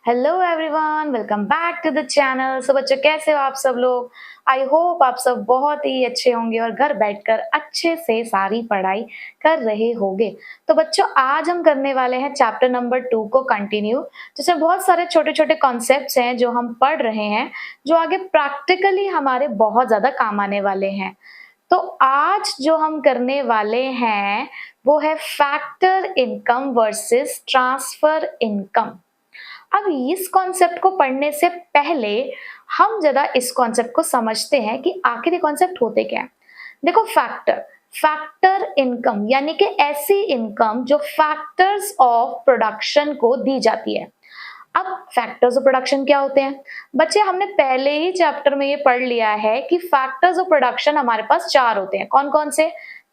Hello everyone, welcome back to the channel. So बच्चों, कैसे हो आप सब लोग? आई होप आप सब बहुत ही अच्छे होंगे और घर बैठकर अच्छे से सारी पढ़ाई कर रहे होंगे। तो बच्चों, आज हम करने वाले हैं चैप्टर नंबर 2 को कंटिन्यू, जिसमें बहुत सारे छोटे छोटे कॉन्सेप्ट्स हैं जो हम पढ़ रहे हैं, जो आगे प्रैक्टिकली हमारे बहुत ज्यादा काम आने वाले हैं। तो आज जो हम करने वाले हैं वो है factor income versus transfer income. अब इस कॉन्सेप्ट को पढ़ने से पहले हम जरा इस कॉन्सेप्ट को समझते हैं कि आखिर ये कॉन्सेप्ट होते क्या है। देखो, फैक्टर इनकम यानी कि ऐसी इनकम जो फैक्टर्स ऑफ प्रोडक्शन को दी जाती है। अब फैक्टर्स ऑफ प्रोडक्शन क्या होते हैं बच्चे? हमने पहले ही चैप्टर में ये पढ़ लिया है कि फैक्टर्स ऑफ प्रोडक्शन हमारे पास 4 होते हैं। कौन कौन से?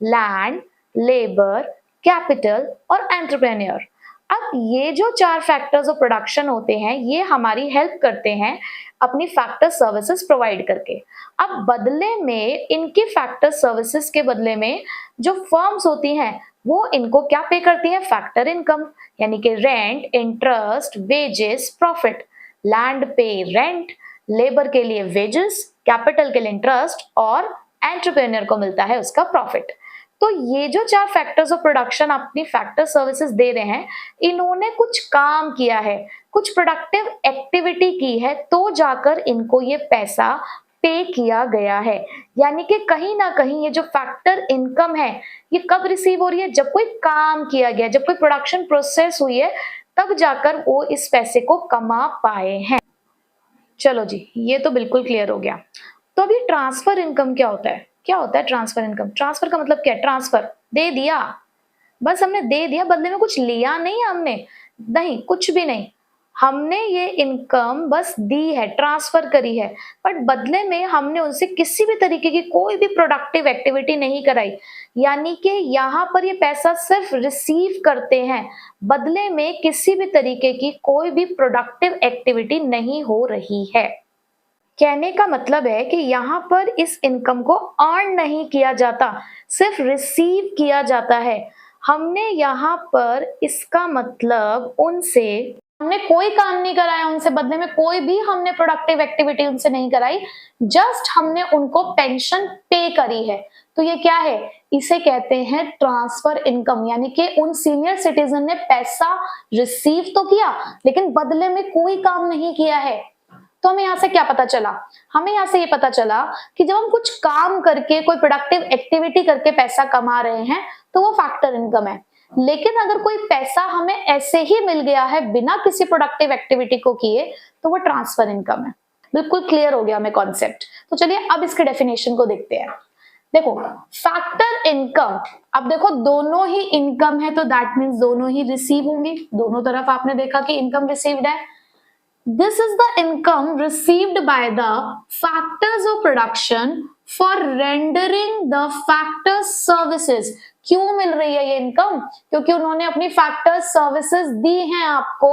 लैंड, लेबर, कैपिटल और एंटरप्रेन्योर। अब ये जो 4 फैक्टर्स ऑफ प्रोडक्शन होते हैं, ये हमारी हेल्प करते हैं अपनी फैक्टर सर्विसेज प्रोवाइड करके। अब बदले में इनकी फैक्टर सर्विसेज के बदले में जो फर्म्स होती हैं वो इनको क्या पे करती है? फैक्टर इनकम, यानी कि rent, interest, wages, profit. Land पे रेंट, लेबर के लिए वेजेस, कैपिटल के लिए इंटरेस्ट और एंटरप्रेन्योर को मिलता है उसका प्रॉफिट। तो ये जो 4 फैक्टर्स ऑफ प्रोडक्शन अपनी फैक्टर सर्विसेज दे रहे हैं, इन्होंने कुछ काम किया है, कुछ प्रोडक्टिव एक्टिविटी की है, तो जाकर इनको ये पैसा पे किया गया है। यानी कि कहीं ना कहीं ये जो फैक्टर इनकम है, ये कब रिसीव हो रही है? जब कोई काम किया गया, जब कोई प्रोडक्शन प्रोसेस हुई है, तब जाकर वो इस पैसे को कमा पाए हैं। चलो जी, ये तो बिल्कुल क्लियर हो गया। तो अभी ट्रांसफर इनकम क्या होता है? क्या होता है ट्रांसफर इनकम? ट्रांसफर का मतलब क्या है? ट्रांसफर, दे दिया, बस हमने दे दिया, बदले में कुछ लिया नहीं हमने, नहीं, कुछ भी नहीं। हमने ये इनकम बस दी है, ट्रांसफर करी है, बट बदले में हमने उनसे किसी भी तरीके की कोई भी प्रोडक्टिव एक्टिविटी नहीं कराई। यानी कि यहाँ पर ये पैसा सिर्फ रिसीव करते हैं, बदले में किसी भी तरीके की कोई भी प्रोडक्टिव एक्टिविटी नहीं हो रही है। कहने का मतलब है कि यहाँ पर इस इनकम को अर्न नहीं किया जाता, सिर्फ रिसीव किया जाता है। हमने यहाँ पर इसका मतलब उनसे हमने कोई काम नहीं कराया, उनसे बदले में कोई भी हमने प्रोडक्टिव एक्टिविटी उनसे नहीं कराई, जस्ट हमने उनको पेंशन पे करी है। तो ये क्या है? इसे कहते हैं ट्रांसफर इनकम। यानी कि उन सीनियर सिटीजन ने पैसा रिसीव तो किया, लेकिन बदले में कोई काम नहीं किया है। तो हमें यहाँ से क्या पता चला? हमें यहाँ से ये पता चला कि जब हम कुछ काम करके, कोई प्रोडक्टिव एक्टिविटी करके पैसा कमा रहे हैं, तो वो फैक्टर इनकम है। लेकिन अगर कोई पैसा हमें ऐसे ही मिल गया है बिना किसी प्रोडक्टिव एक्टिविटी को किए, तो वो ट्रांसफर इनकम है। बिल्कुल क्लियर हो गया हमें कॉन्सेप्ट। तो चलिए अब इसके डेफिनेशन को देखते हैं। देखो, फैक्टर इनकम, अब देखो दोनों ही इनकम है, तो दैट मीन्स दोनों ही रिसीव होंगी। दोनों तरफ आपने देखा कि इनकम रिसीव्ड है। This is the income received by the factors of production for rendering the factor services। क्यों मिल रही है ये इनकम? क्योंकि उन्होंने अपनी फैक्टर सर्विसेज दी हैं आपको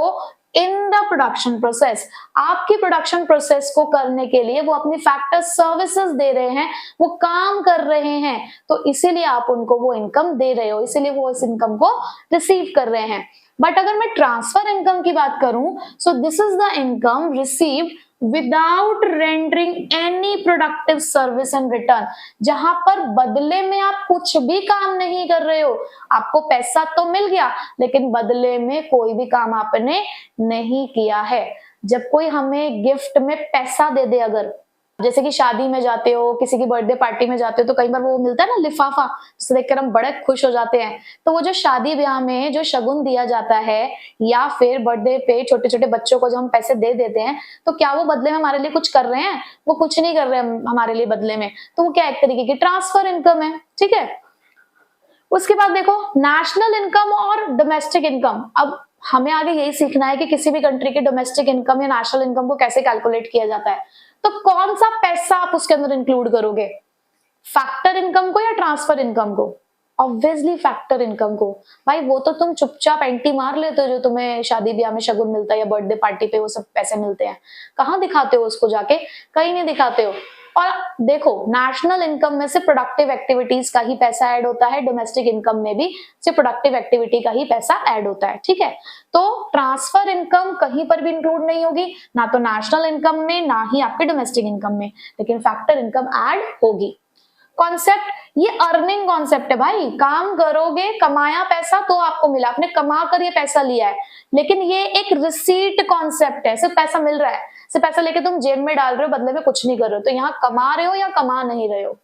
इन द प्रोडक्शन प्रोसेस। आपकी प्रोडक्शन प्रोसेस को करने के लिए वो अपनी फैक्टर सर्विसेज दे रहे हैं, वो काम कर रहे हैं, तो इसीलिए आप उनको वो इनकम दे रहे हो, इसीलिए वो इस इनकम को रिसीव कर रहे हैं। बट अगर मैं ट्रांसफर इनकम की बात करूं, so this is the income received without rendering any productive service and return. जहां पर बदले में आप कुछ भी काम नहीं कर रहे हो, आपको पैसा तो मिल गया, लेकिन बदले में कोई भी काम आपने नहीं किया है। जब कोई हमें गिफ्ट में पैसा दे दे, अगर जैसे कि शादी में जाते हो, किसी की बर्थडे पार्टी में जाते हो, तो कई बार वो मिलता है ना लिफाफा, जिसे देखकर हम बड़े खुश हो जाते हैं। तो वो जो शादी ब्याह में जो शगुन दिया जाता है, या फिर बर्थडे पे छोटे छोटे बच्चों को जो हम पैसे दे देते हैं, तो क्या वो बदले में हमारे लिए कुछ कर रहे हैं? वो कुछ नहीं कर रहे हैं हमारे लिए बदले में। तो वो क्या एक तरीके की ट्रांसफर इनकम है। ठीक है, उसके बाद देखो नेशनल इनकम और डोमेस्टिक इनकम। अब हमें आगे यही सीखना है कि किसी भी कंट्री की डोमेस्टिक इनकम या नेशनल इनकम को कैसे कैलकुलेट किया जाता है। तो कौन सा पैसा आप उसके अंदर इंक्लूड करोगे? फैक्टर इनकम को या ट्रांसफर इनकम को? ऑब्वियसली फैक्टर इनकम को। भाई वो तो तुम चुपचाप एंटी मार लेते हो, जो तुम्हें शादी ब्याह में शगुन मिलता है या बर्थडे पार्टी पे वो सब पैसे मिलते हैं। कहाँ दिखाते हो उसको जाके? कहीं नहीं दिखाते हो। और देखो नेशनल इनकम में से प्रोडक्टिव एक्टिविटीज का ही पैसा ऐड होता है, डोमेस्टिक इनकम में भी सिर्फ प्रोडक्टिव एक्टिविटी का ही पैसा ऐड होता है, ठीक है। तो ट्रांसफर इनकम कहीं पर भी इंक्लूड नहीं होगी, ना तो नेशनल इनकम में ना ही आपके डोमेस्टिक इनकम में, लेकिन फैक्टर इनकम ऐड होगी। कॉन्सेप्ट, ये अर्निंग कॉन्सेप्ट है भाई, काम करोगे, कमाया पैसा तो आपको मिला, आपने कमा कर ये पैसा लिया है, लेकिन ये एक रिसीट कॉन्सेप्ट है, सिर्फ पैसा मिल रहा है, सिर्फ पैसा लेके तुम जेब में डाल रहे हो, बदले में कुछ नहीं कर रहे हो, तो यहाँ कमा रहे हो या कमा नहीं रहे हो।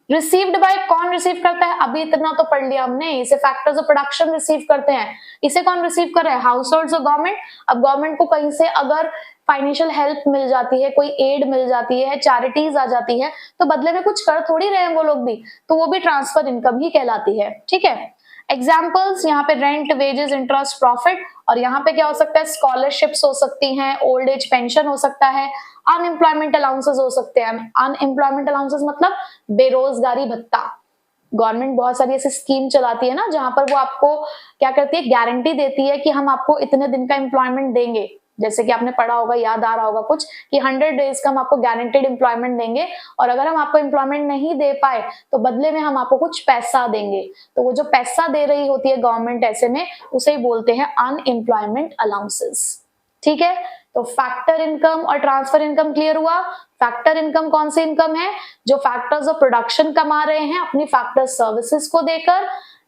रिसीव्ड बाय, कौन रिसीव करता है, अभी इतना तो पढ़ लिया हमने, इसे फैक्टर्स ऑफ प्रोडक्शन रिसीव करते हैं। इसे कौन रिसीव कर रहा है, हाउस होल्ड्स और गवर्नमेंट। अब गवर्नमेंट को कहीं से अगर फाइनेंशियल हेल्प मिल जाती है, कोई एड मिल जाती है, चैरिटीज आ जाती है, तो बदले में कुछ कर थोड़ी रहे हैं वो लोग भी, तो वो भी ट्रांसफर इनकम ही कहलाती है, ठीक है। एग्जाम्पल्स यहाँ पे रेंट, वेजेस, इंटरेस्ट, प्रॉफिट, और यहाँ पे क्या हो सकता है, स्कॉलरशिप्स हो सकती हैं, ओल्ड एज पेंशन हो सकता है, अनएम्प्लॉयमेंट अलाउंसेस हो सकते हैं। अनएम्प्लॉयमेंट अलाउंसेस मतलब बेरोजगारी भत्ता। गवर्नमेंट बहुत सारी ऐसी स्कीम चलाती है ना, जहां पर वो आपको क्या करती है, गारंटी देती है कि हम आपको इतने दिन का एम्प्लॉयमेंट देंगे। जैसे कि आपने पढ़ा होगा, याद आ रहा होगा कुछ, कि 100 डेज का हम आपको गारंटेड एम्प्लॉयमेंट देंगे, और अगर हम आपको एम्प्लॉयमेंट नहीं दे पाए तो बदले में हम आपको कुछ पैसा देंगे। तो वो जो पैसा दे रही होती है गवर्नमेंट ऐसे में, उसे ही बोलते हैं अनएम्प्लॉयमेंट अलाउंसेस, ठीक है। तो फैक्टर इनकम और ट्रांसफर इनकम क्लियर हुआ। फैक्टर इनकम कौन सी इनकम है, जो फैक्टर्स ऑफ प्रोडक्शन कमा रहे हैं अपनी फैक्टर सर्विसेज को देकर।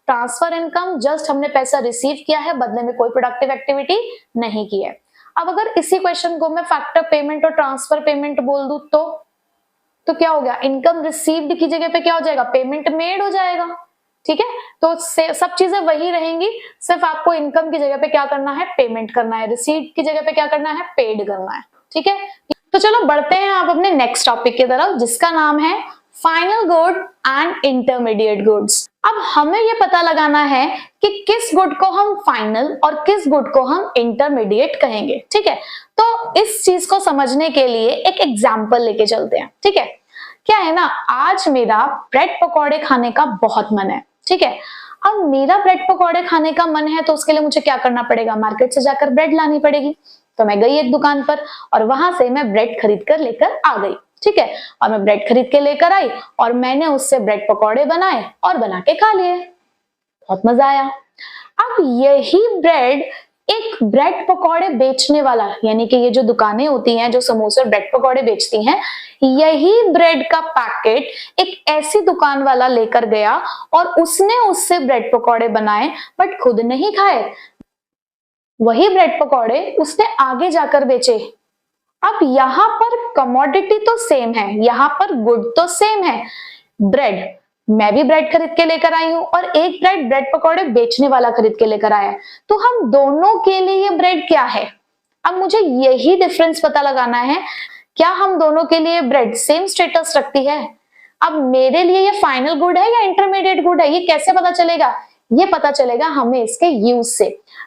ट्रांसफर इनकम जस्ट हमने पैसा रिसीव किया है, बदले में कोई प्रोडक्टिव एक्टिविटी नहीं की है। अब अगर इसी क्वेश्चन को मैं फैक्टर पेमेंट और ट्रांसफर पेमेंट बोल दूं तो क्या हो गया, इनकम रिसीव्ड की जगह पे क्या हो जाएगा, पेमेंट मेड हो जाएगा, ठीक है। तो सब चीजें वही रहेंगी, सिर्फ आपको इनकम की जगह पे क्या करना है, पेमेंट करना है, रिसीट की जगह पे क्या करना है, पेड करना है, ठीक है। तो चलो बढ़ते हैं आप अपने नेक्स्ट टॉपिक की तरफ, जिसका नाम है final good and intermediate goods. अब हमें ये पता लगाना है कि किस गुड को हम फाइनल और किस गुड को हम इंटरमीडिएट कहेंगे, ठीक है। तो इस चीज को समझने के लिए एक एग्जाम्पल लेके चलते हैं, ठीक है। क्या है ना, आज मेरा ब्रेड पकौड़े खाने का बहुत मन है, ठीक है। अब मेरा ब्रेड पकौड़े खाने का मन है तो उसके लिए मुझे क्या करना पड़ेगा, मार्केट से जाकर ब्रेड लानी पड़ेगी। तो मैं गई एक दुकान पर और वहां से मैं ब्रेड खरीद कर लेकर आ गई, ठीक है। और मैं ब्रेड खरीद के लेकर आई और मैंने उससे ब्रेड पकौड़े बनाए और बना के खा लिए, बहुत मजा आया। अब यही ब्रेड एक ब्रेड पकौड़े बेचने वाला, यानी कि ये जो दुकानें होती हैं जो समोसे और ब्रेड पकौड़े बेचती हैं, यही ब्रेड का पैकेट एक ऐसी दुकान वाला लेकर गया और उसने उससे ब्रेड पकौड़े बनाए, बट खुद नहीं खाए। वही ब्रेड पकौड़े उसने आगे जाकर बेचे। अब यहाँ पर कमोडिटी तो सेम है, यहाँ पर गुड तो सेम है। ब्रेड, मैं भी ब्रेड खरीद के लेकर आई हूं और एक ब्रेड पकौड़े बेचने वाला खरीद के लेकर आया है, तो हम दोनों के लिए ये ब्रेड क्या है। अब मुझे यही डिफरेंस पता लगाना है, क्या हम दोनों के लिए ब्रेड सेम स्टेटस रखती है। अब मेरे लिए ये फाइनल गुड है या इंटरमीडिएट गुड है, ये कैसे पता चलेगा, ये पता चलेगा हमें इसके यूज से।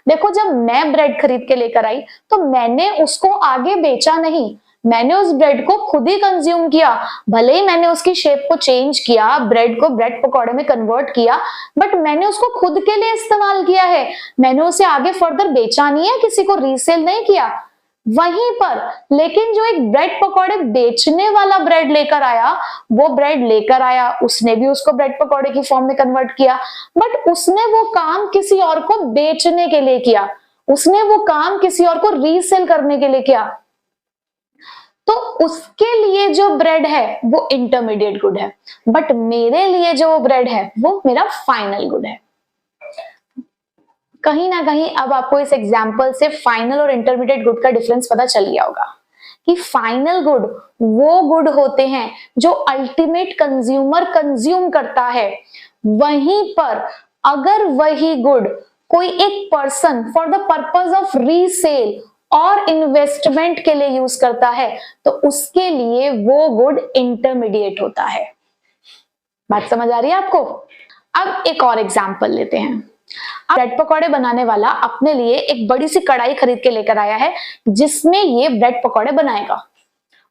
देखो, जब मैं ब्रेड खरीद के लेकर आई तो मैंने उसको आगे बेचा नहीं, मैंने उस ब्रेड को खुद ही कंज्यूम किया। भले ही मैंने उसकी शेप को चेंज किया, ब्रेड को ब्रेड पकौड़े में कन्वर्ट किया, बट मैंने उसको खुद के लिए इस्तेमाल किया है, मैंने उसे आगे फर्दर बेचा नहीं है, किसी को रीसेल नहीं किया। वहीं पर लेकिन जो एक ब्रेड पकौड़े बेचने वाला ब्रेड लेकर आया, वो ब्रेड लेकर आया, उसने भी उसको ब्रेड पकौड़े की फॉर्म में कन्वर्ट किया, बट उसने वो काम किसी और को बेचने के लिए किया, उसने वो काम किसी और को रीसेल करने के लिए किया। तो उसके लिए जो ब्रेड है वो इंटरमीडिएट गुड है, बट मेरे लिए जो ब्रेड है वो मेरा फाइनल गुड है। कहीं ना कहीं अब आपको इस एग्जाम्पल से फाइनल और इंटरमीडिएट गुड का डिफरेंस पता चल गया होगा कि फाइनल गुड वो गुड होते हैं जो अल्टीमेट कंज्यूमर कंज्यूम करता है। वहीं पर अगर वही गुड कोई एक person for the purpose of resale और इन्वेस्टमेंट के लिए यूज करता है, तो उसके लिए वो गुड इंटरमीडिएट होता है। बात समझ आ रही है आपको। अब एक और एग्जाम्पल लेते हैं। ब्रेड पकौड़े बनाने वाला अपने लिए एक बड़ी सी कढ़ाई खरीद के लेकर आया है जिसमें ये ब्रेड पकौड़े बनाएगा,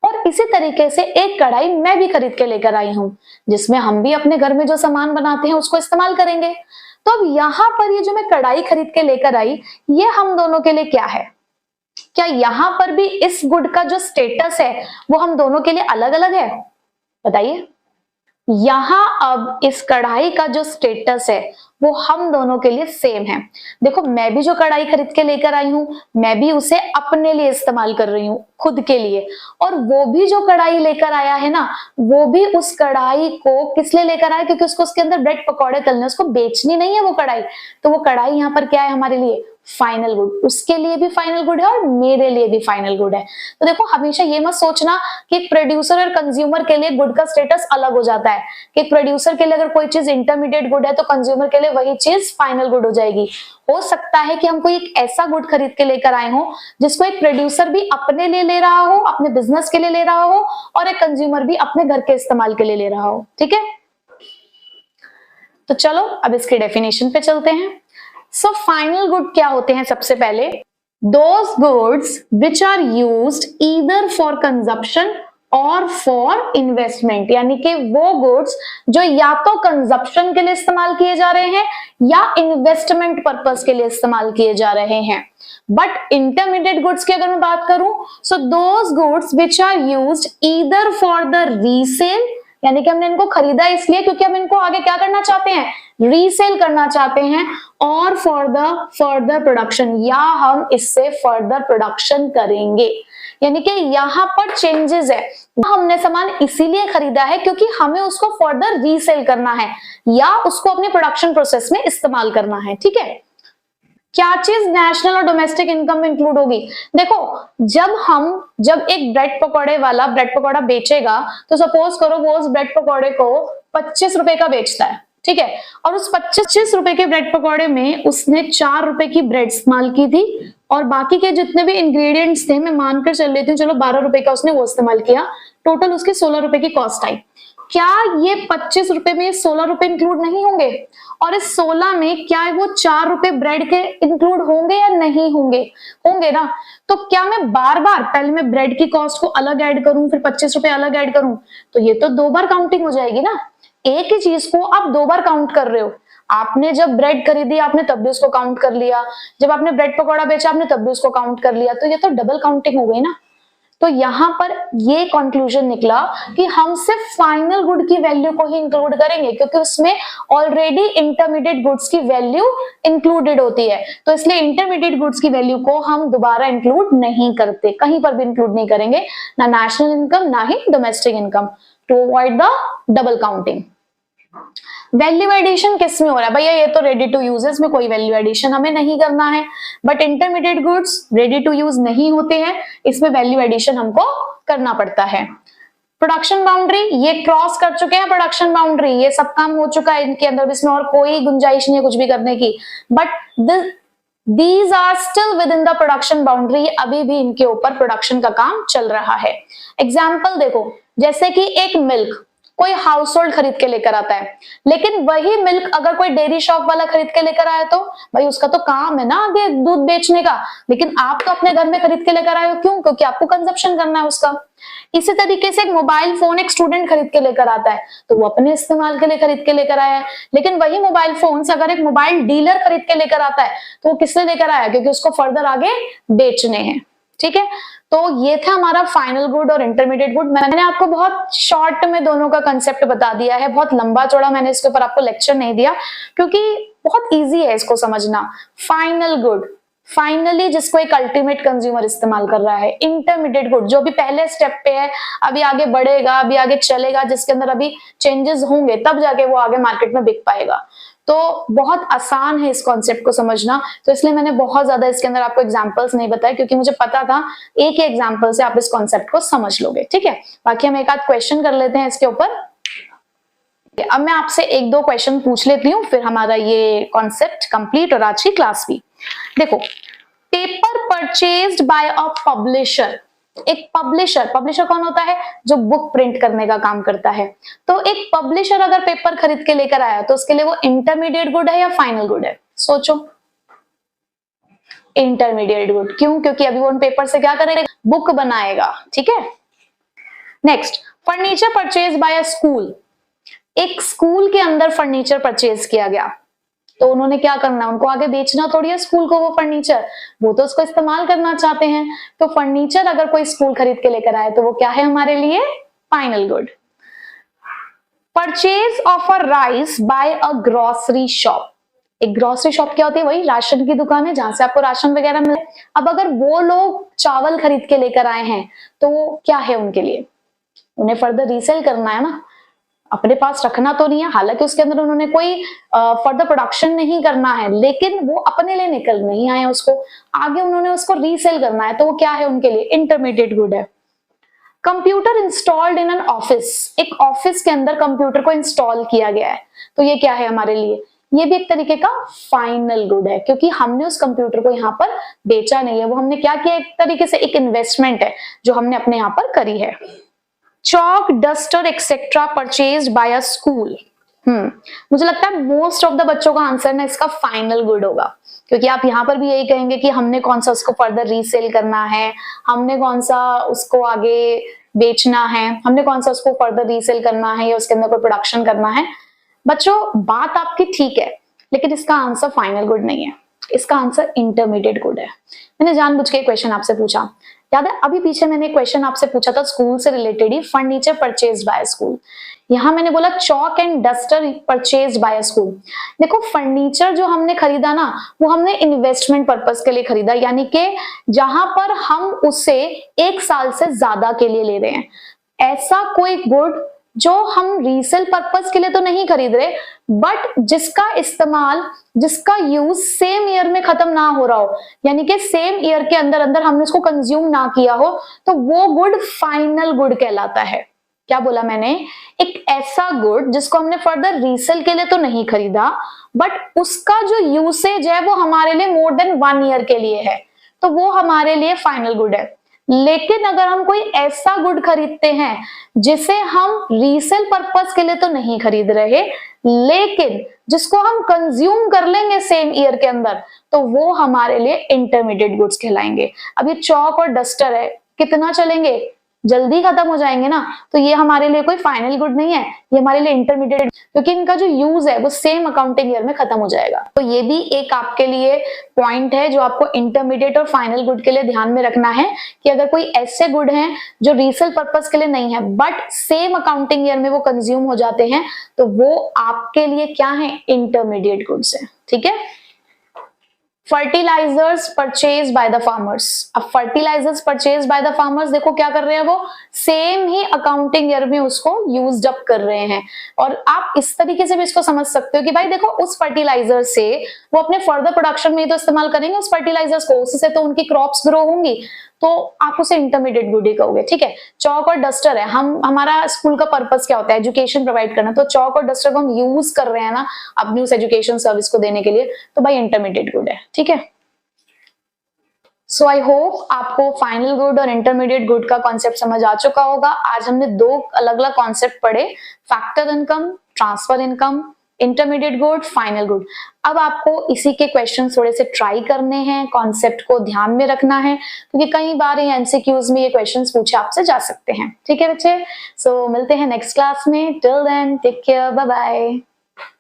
और इसी तरीके से एक कढ़ाई मैं भी खरीद के लेकर आई हूं जिसमें हम भी अपने घर में जो सामान बनाते हैं उसको इस्तेमाल करेंगे। तो अब यहां पर ये जो मैं कढ़ाई खरीद के लेकर आई, ये हम दोनों के लिए क्या है, क्या यहाँ पर भी इस गुड का जो स्टेटस है वो हम दोनों के लिए अलग अलग है? बताइए। यहां अब इस कढ़ाई का जो स्टेटस है वो हम दोनों के लिए सेम है। देखो, मैं भी जो कढ़ाई खरीद के लेकर आई हूं, मैं भी उसे अपने लिए इस्तेमाल कर रही हूं, खुद के लिए, और वो भी जो कढ़ाई लेकर आया है ना, वो भी उस कढ़ाई को किस लिए लेकर आया? क्योंकि उसको उसके अंदर ब्रेड पकौड़े तलने, उसको बेचनी नहीं है वो कढ़ाई। तो वो कढ़ाई यहाँ पर क्या है हमारे लिए? Final good. उसके लिए भी फाइनल गुड है और मेरे लिए भी फाइनल गुड है। तो देखो, हमेशा ये मत सोचना कि प्रोड्यूसर और कंज्यूमर के लिए गुड का स्टेटस अलग हो जाता है, कि प्रोड्यूसर के लिए अगर कोई चीज इंटरमीडिएट गुड है तो कंज्यूमर के लिए वही चीज फाइनल गुड हो जाएगी। हो सकता है कि हम कोई एक ऐसा गुड खरीद के लेकर आए हो जिसको एक प्रोड्यूसर भी अपने लिए ले रहा हो, अपने बिजनेस के लिए ले रहा हो, और एक कंज्यूमर भी अपने घर के इस्तेमाल के लिए ले रहा हो। ठीक है, तो चलो अब इसके डेफिनेशन पे चलते हैं। सो फाइनल गुड क्या होते हैं? सबसे पहले, those goods which are used either for consumption और फॉर इन्वेस्टमेंट, यानी कि वो गुड्स जो या तो कंजप्शन के लिए इस्तेमाल किए जा रहे हैं या इन्वेस्टमेंट पर्पस के लिए इस्तेमाल किए जा रहे हैं। बट इंटरमीडिएट गुड्स की अगर मैं बात करूं, so those goods which are used either for the resale, यानी कि हमने इनको खरीदा इसलिए क्योंकि हम इनको आगे क्या करना चाहते हैं? रीसेल करना चाहते हैं, और फॉर द फर्दर प्रोडक्शन, या हम इससे फर्दर प्रोडक्शन करेंगे। यानी कि यहाँ पर चेंजेस है, हमने सामान इसीलिए खरीदा है क्योंकि हमें उसको फर्दर रीसेल करना है या उसको अपने प्रोडक्शन प्रोसेस में इस्तेमाल करना है। ठीक है, क्या चीज नेशनल और डोमेस्टिक इनकम में इंक्लूड होगी? देखो, जब एक ब्रेड पकौड़े वाला ब्रेड पकौड़ा बेचेगा, तो सपोज करो वो उस ब्रेड पकौड़े को 25 रुपए का बेचता है, ठीक है, और उस 25 रुपए के ब्रेड पकौड़े में उसने 4 रुपए की ब्रेड इस्तेमाल की थी, और बाकी के जितने भी इंग्रेडिएंट्स थे, मैं मानकर चल लेती हूँ, चलो 12 रुपए का उसने वो इस्तेमाल किया, टोटल उसके 16 रुपए की कॉस्ट आई। क्या ये 25 रुपए में 16 रुपए इंक्लूड नहीं होंगे? और इस 16 में क्या वो 4 रुपए ब्रेड के इंक्लूड होंगे या नहीं होंगे? होंगे ना। तो क्या मैं बार बार पहले मैं ब्रेड की कॉस्ट को अलग ऐड करूं, फिर 25 रुपए अलग ऐड करूं? तो ये तो 2 बार काउंटिंग हो जाएगी ना। एक ही चीज को आप 2 बार काउंट कर रहे हो। आपने जब ब्रेड खरीदी आपने तब भी उसको काउंट कर लिया, जब आपने ब्रेड पकौड़ा बेचा आपने तब भी उसको काउंट कर लिया, तो ये तो डबल काउंटिंग हो गई ना। तो यहां पर ये कंक्लूजन निकला कि हम सिर्फ फाइनल गुड की वैल्यू को ही इंक्लूड करेंगे क्योंकि उसमें ऑलरेडी इंटरमीडिएट गुड्स की वैल्यू इंक्लूडेड होती है। तो इसलिए इंटरमीडिएट गुड्स की वैल्यू को हम दोबारा इंक्लूड नहीं करते, कहीं पर भी इंक्लूड नहीं करेंगे, ना नेशनल इनकम ना ही domestic income, to avoid the double counting. Value addition किस में हो रहा है? भैया ये तो रेडी टू यूज है, इसमें कोई वैल्यू एडिशन हमें नहीं करना है। But intermediate goods ready to use नहीं होते हैं, इसमें वैल्यू एडिशन हमको करना पड़ता है। प्रोडक्शन बाउंड्री, ये क्रॉस कर चुके हैं प्रोडक्शन बाउंड्री, ये सब काम हो चुका है इनके अंदर, इसमें और कोई गुंजाइश नहीं है कुछ भी करने की। But these are still within the production boundary, अभी भी इनके ऊपर प्रोडक्शन का काम चल रहा है। एग्जाम्पल देखो, जैसे कि एक मिल्क कोई हाउस होल्ड खरीद के लेकर आता है, लेकिन वही मिल्क अगर कोई डेयरी शॉप वाला खरीद के लेकर आया तो भाई उसका तो काम है ना आगे दूध बेचने का, लेकिन आप तो अपने घर में खरीद के लेकर आए हो, क्यों? क्योंकि आपको कंजप्शन करना है उसका। इसी तरीके से एक मोबाइल फोन एक स्टूडेंट खरीद के लेकर आता है तो वो अपने इस्तेमाल के लिए खरीद के लेकर आया है, लेकिन वही मोबाइल फोन अगर एक मोबाइल डीलर खरीद के लेकर आता है तो वो किसने लेकर आया? क्योंकि उसको फर्दर आगे बेचने हैं। ठीक है, तो ये था हमारा फाइनल गुड और इंटरमीडिएट गुड। मैंने आपको बहुत शॉर्ट में दोनों का कंसेप्ट बता दिया है, बहुत लंबा चौड़ा मैंने इसके ऊपर आपको लेक्चर नहीं दिया क्योंकि बहुत इजी है इसको समझना। फाइनल गुड, फाइनली जिसको एक अल्टीमेट कंज्यूमर इस्तेमाल कर रहा है। इंटरमीडिएट गुड जो भी पहले स्टेप पे है, अभी आगे बढ़ेगा, अभी आगे चलेगा, जिसके अंदर अभी चेंजेस होंगे तब जाके वो आगे मार्केट में बिक पाएगा। तो बहुत आसान है इस कॉन्सेप्ट को समझना, तो इसलिए मैंने बहुत ज्यादा इसके अंदर आपको एग्जांपल्स नहीं बताए क्योंकि मुझे पता था एक ही एग्जांपल से आप इस कॉन्सेप्ट को समझ लोगे। ठीक है, बाकी हम एक आध क्वेश्चन कर लेते हैं इसके ऊपर। अब मैं आपसे 1-2 क्वेश्चन पूछ लेती हूँ, फिर हमारा ये कॉन्सेप्ट कंप्लीट और आज की क्लास भी। देखो, पेपर परचेज्ड बाय अ पब्लिशर, एक पब्लिशर कौन होता है? जो बुक प्रिंट करने का काम करता है। तो एक पब्लिशर अगर पेपर खरीद के लेकर आया तो उसके लिए वो इंटरमीडिएट गुड है या फाइनल गुड है? सोचो। इंटरमीडिएट गुड, क्यों? क्योंकि अभी वो उन पेपर से क्या करेगा? बुक बनाएगा। ठीक है, next, furniture purchase by a school, एक स्कूल के अंदर फर्नीचर परचेज किया गया, तो उन्होंने क्या करना है, उनको आगे बेचना थोड़ी है स्कूल को वो फर्नीचर, वो तो उसको इस्तेमाल करना चाहते हैं। तो फर्नीचर अगर कोई स्कूल खरीद के लेकर आए तो वो क्या है हमारे लिए, final good. Purchase of a rice by a grocery shop. एक ग्रोसरी शॉप क्या होती है, वही राशन की दुकान है जहां से आपको राशन वगैरह मिले। अब अगर वो लोग चावल खरीद के लेकर आए हैं तो क्या है उनके लिए, उन्हें फर्दर रीसेल करना है ना, अपने पास रखना तो नहीं है, हालांकि उसके अंदर उन्होंने कोई फर्दर प्रोडक्शन नहीं करना है, लेकिन वो अपने लिए निकल नहीं आए, उसको आगे उन्होंने उसको रीसेल करना है, तो वो क्या है उनके लिए, इंटरमीडिएट गुड है। Computer installed in an office, एक ऑफिस के अंदर कंप्यूटर को इंस्टॉल किया गया है, तो ये क्या है हमारे लिए, ये भी एक तरीके का फाइनल गुड है, क्योंकि हमने उस कंप्यूटर को यहाँ पर बेचा नहीं है, वो हमने क्या किया, एक तरीके से एक इन्वेस्टमेंट है जो हमने अपने यहाँ पर करी है। Chalk, duster etcetera purchased bye अ स्कूल। मुझे लगता है मोस्ट ऑफ द बच्चों का आंसर ना इसका फाइनल गुड होगा, क्योंकि आप यहाँ पर भी यही कहेंगे कि हमने कौन सा उसको फर्दर रीसेल करना है, हमने कौन सा उसको आगे बेचना है, हमने कौन सा उसको फर्दर रीसेल करना है या उसके अंदर कोई प्रोडक्शन करना है। बच्चों बात आपकी ठीक है, लेकिन इसका आंसर फाइनल गुड नहीं है, इसका आंसर इंटरमीडिएट गुड है। मैंने जानबूझ के क्वेश्चन आपसे पूछा, याद है अभी पीछे मैंने क्वेश्चन आपसे पूछा था स्कूल से related he, furniture purchase by school, यहां मैंने बोला chalk and duster purchase by school. देखो फर्नीचर जो हमने खरीदा ना, वो हमने इन्वेस्टमेंट पर्पस के लिए खरीदा, यानी कि जहां पर हम उससे 1 साल से ज्यादा के लिए ले रहे हैं। ऐसा कोई गुड जो हम रीसेल पर्पस के लिए तो नहीं खरीद रहे, बट जिसका इस्तेमाल, जिसका यूज सेम ईयर में खत्म ना हो रहा हो, यानी कि सेम ईयर के अंदर अंदर हमने उसको कंज्यूम ना किया हो, तो वो गुड फाइनल गुड कहलाता है। क्या बोला मैंने, एक ऐसा गुड जिसको हमने फर्दर रीसेल के लिए तो नहीं खरीदा, बट उसका जो यूसेज है वो हमारे लिए मोर देन 1 ईयर के लिए है, तो वो हमारे लिए फाइनल गुड है। लेकिन अगर हम कोई ऐसा गुड खरीदते हैं जिसे हम रीसेल पर्पस के लिए तो नहीं खरीद रहे, लेकिन जिसको हम कंज्यूम कर लेंगे सेम ईयर के अंदर, तो वो हमारे लिए इंटरमीडिएट गुड्स कहलाएंगे। अब ये चॉक और डस्टर है, कितना चलेंगे, जल्दी खत्म हो जाएंगे ना, तो ये हमारे लिए कोई फाइनल गुड नहीं है, ये हमारे लिए इंटरमीडिएट, क्योंकि इनका जो यूज है वो सेम अकाउंटिंग ईयर में खत्म हो जाएगा। तो ये भी एक आपके लिए पॉइंट है जो आपको इंटरमीडिएट और फाइनल गुड के लिए ध्यान में रखना है, कि अगर कोई ऐसे गुड हैं जो रीसेल पर्पस के लिए नहीं है बट सेम अकाउंटिंग ईयर में वो कंज्यूम हो जाते हैं, तो वो आपके लिए क्या है, इंटरमीडिएट गुड्स है। ठीक है। Fertilisers purchase by the farmers. अब fertilisers purchase by the farmers, देखो क्या कर रहे हैं, वो सेम ही अकाउंटिंग ईयर में उसको यूज्ड अप कर रहे हैं। और आप इस तरीके से भी इसको समझ सकते हो कि भाई देखो उस फर्टिलाइजर से वो अपने फर्दर प्रोडक्शन में ही तो इस्तेमाल करेंगे उस फर्टिलाइजर्स को, उससे तो उनकी क्रॉप्स ग्रो होंगी, तो आप उसे इंटरमीडिएट गुड ही कहोगे। ठीक है। चौक और डस्टर है, हमारा स्कूल का पर्पस क्या होता है, एजुकेशन प्रोवाइड करना, तो चौक और डस्टर को हम यूज कर रहे हैं ना अपनी उस एजुकेशन सर्विस को देने के लिए, तो भाई इंटरमीडिएट गुड है। ठीक है। सो आई होप आपको फाइनल गुड और इंटरमीडिएट गुड का कॉन्सेप्ट समझ आ चुका होगा। आज हमने 2 अलग अलग कॉन्सेप्ट पढ़े, factor income, transfer income, intermediate good, final good. अब आपको इसी के क्वेश्चन थोड़े से ट्राई करने हैं, कॉन्सेप्ट को ध्यान में रखना है, क्योंकि कई बार ये एमसीक्यूज में ये क्वेश्चंस पूछे आपसे जा सकते हैं। ठीक है बच्चे, सो मिलते हैं नेक्स्ट क्लास में। Till then take care, bye bye.